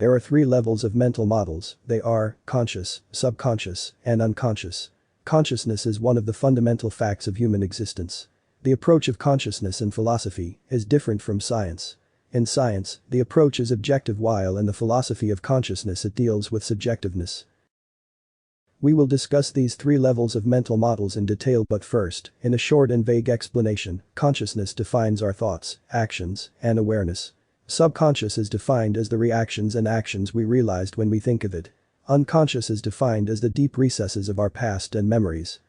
There are three levels of mental models. They are conscious, subconscious, and unconscious. Consciousness is one of the fundamental facts of human existence. The approach of consciousness in philosophy is different from science. In science, the approach is objective, while in the philosophy of consciousness it deals with subjectiveness. We will discuss these three levels of mental models in detail, but first, in a short and vague explanation, consciousness defines our thoughts, actions, and awareness. Subconscious is defined as the reactions and actions we realized when we think of it. Unconscious is defined as the deep recesses of our past and memories.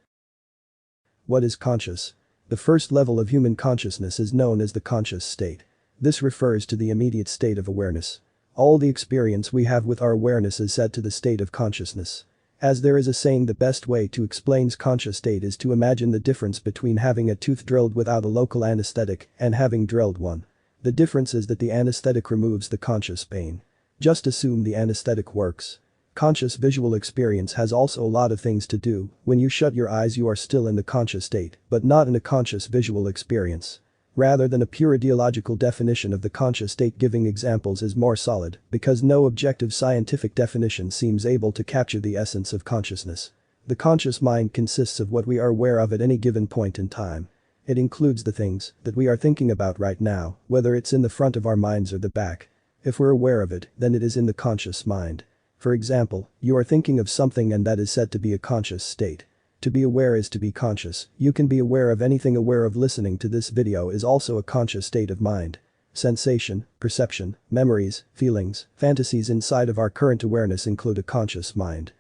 What is conscious? The first level of human consciousness is known as the conscious state. This refers to the immediate state of awareness. All the experience we have with our awareness is set to the state of consciousness. As there is a saying, the best way to explain conscious state is to imagine the difference between having a tooth drilled without a local anesthetic and having drilled one. The difference is that the anesthetic removes the conscious pain. Just assume the anesthetic works. Conscious visual experience has also a lot of things to do. When you shut your eyes, you are still in the conscious state, but not in a conscious visual experience. Rather than a pure ideological definition of the conscious state, giving examples is more solid, because no objective scientific definition seems able to capture the essence of consciousness. The conscious mind consists of what we are aware of at any given point in time. It includes the things that we are thinking about right now, whether it's in the front of our minds or the back. If we're aware of it, then it is in the conscious mind. For example, you are thinking of something and that is said to be a conscious state. To be aware is to be conscious. You can be aware of anything. Aware of listening to this video is also a conscious state of mind. Sensation, perception, memories, feelings, fantasies inside of our current awareness include a conscious mind.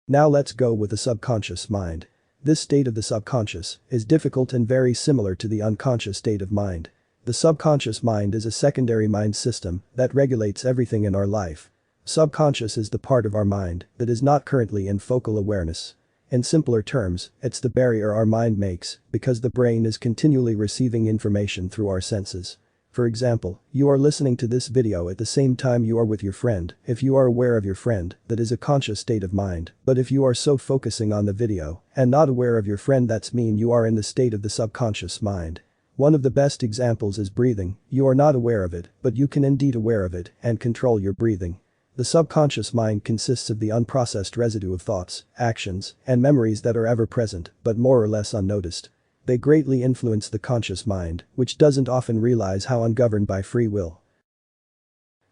Now let's go with the subconscious mind. This state of the subconscious is difficult and very similar to the unconscious state of mind. The subconscious mind is a secondary mind system that regulates everything in our life. Subconscious is the part of our mind that is not currently in focal awareness. In simpler terms, it's the barrier our mind makes because the brain is continually receiving information through our senses. For example, you are listening to this video at the same time you are with your friend. If you are aware of your friend, that is a conscious state of mind, but if you are so focusing on the video and not aware of your friend, that's mean you are in the state of the subconscious mind. One of the best examples is breathing. You are not aware of it, but you can indeed aware of it and control your breathing. The subconscious mind consists of the unprocessed residue of thoughts, actions, and memories that are ever present, but more or less unnoticed. They greatly influence the conscious mind, which doesn't often realize how ungoverned by free will.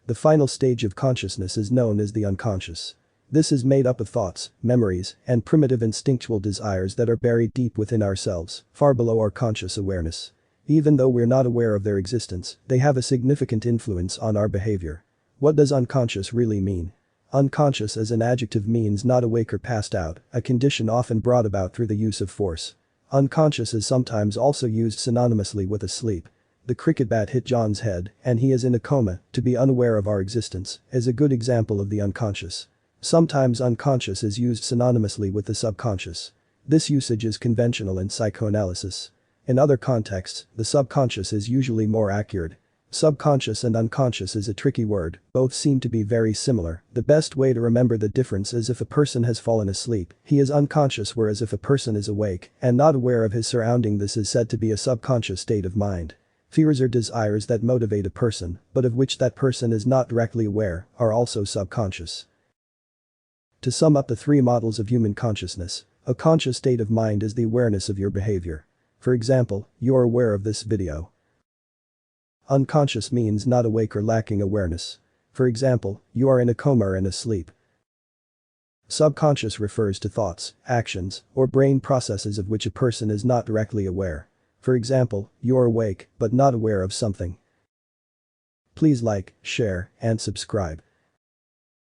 The final stage of consciousness is known as the unconscious. This is made up of thoughts, memories, and primitive instinctual desires that are buried deep within ourselves, far below our conscious awareness. Even though we're not aware of their existence, they have a significant influence on our behavior. What does unconscious really mean? Unconscious as an adjective means not awake or passed out, a condition often brought about through the use of force. Unconscious is sometimes also used synonymously with asleep. The cricket bat hit John's head, and he is in a coma. To be unaware of our existence is a good example of the unconscious. Sometimes unconscious is used synonymously with the subconscious. This usage is conventional in psychoanalysis. In other contexts, the subconscious is usually more accurate. Subconscious and unconscious is a tricky word, both seem to be very similar. The best way to remember the difference is if a person has fallen asleep, he is unconscious, whereas if a person is awake and not aware of his surrounding, this is said to be a subconscious state of mind. Fears or desires that motivate a person, but of which that person is not directly aware, are also subconscious. To sum up the three models of human consciousness, a conscious state of mind is the awareness of your behavior. For example, you are aware of this video. Unconscious means not awake or lacking awareness. For example, you are in a coma and asleep. Subconscious refers to thoughts, actions, or brain processes of which a person is not directly aware. For example, you are awake but not aware of something. Please like, share, and subscribe.